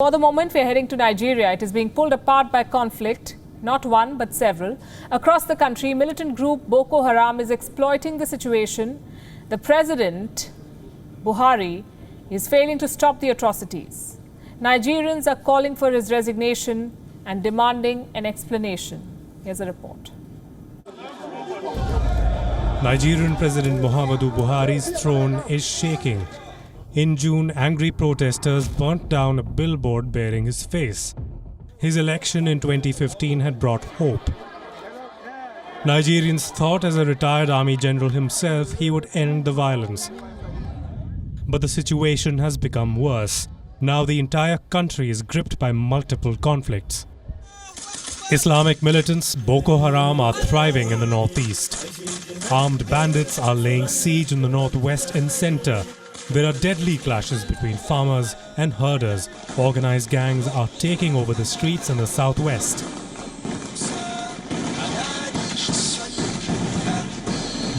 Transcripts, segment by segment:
For the moment, we're heading to Nigeria. It is being pulled apart by conflict, not one but several. Across the country, militant group Boko Haram is exploiting the situation. The President Buhari is failing to stop the atrocities. Nigerians are calling for his resignation and demanding an explanation. Here's a report. Nigerian President Muhammadu Buhari's throne is shaking. In June, angry protesters burnt down a billboard bearing his face. His election in 2015 had brought hope. Nigerians thought, as a retired army general himself, he would end the violence. But the situation has become worse. Now the entire country is gripped by multiple conflicts. Islamic militants Boko Haram are thriving in the northeast. Armed bandits are laying siege in the northwest and center. There are deadly clashes between farmers and herders. Organized gangs are taking over the streets in the southwest.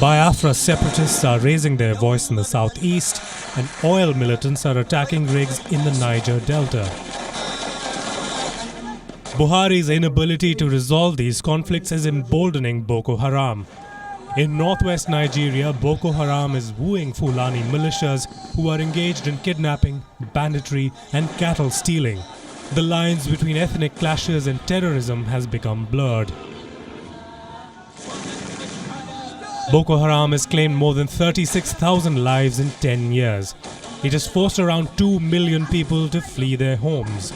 Biafra separatists are raising their voice in the southeast, and oil militants are attacking rigs in the Niger Delta. Buhari's inability to resolve these conflicts is emboldening Boko Haram. In northwest Nigeria, Boko Haram is wooing Fulani militias who are engaged in kidnapping, banditry and cattle stealing. The lines between ethnic clashes and terrorism has become blurred. Boko Haram has claimed more than 36,000 lives in 10 years. It has forced around 2 million people to flee their homes.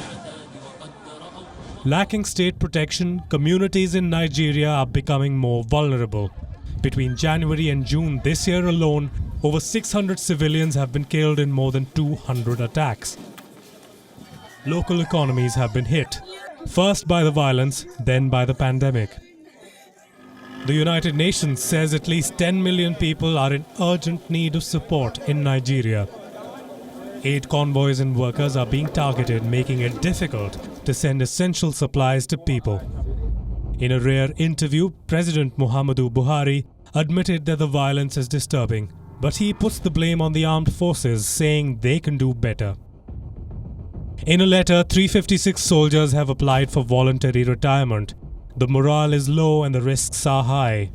Lacking state protection, communities in Nigeria are becoming more vulnerable. Between January and June this year alone, over 600 civilians have been killed in more than 200 attacks. Local economies have been hit, first by the violence, then by the pandemic. The United Nations says at least 10 million people are in urgent need of support in Nigeria. Aid convoys and workers are being targeted, making it difficult to send essential supplies to people. In a rare interview, President Muhammadu Buhari admitted that the violence is disturbing, but he puts the blame on the armed forces, saying they can do better. In a letter, 356 soldiers have applied for voluntary retirement. The morale is low and the risks are high.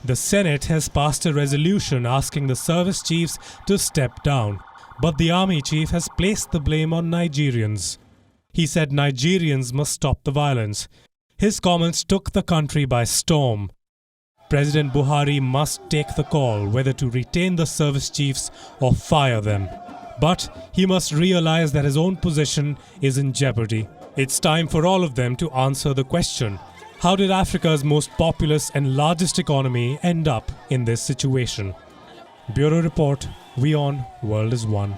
The Senate has passed a resolution asking the service chiefs to step down, but the army chief has placed the blame on Nigerians. He said Nigerians must stop the violence. His comments took the country by storm. President Buhari must take the call whether to retain the service chiefs or fire them. But he must realize that his own position is in jeopardy. It's time for all of them to answer the question: how did Africa's most populous and largest economy end up in this situation? Bureau Report, WION World is One.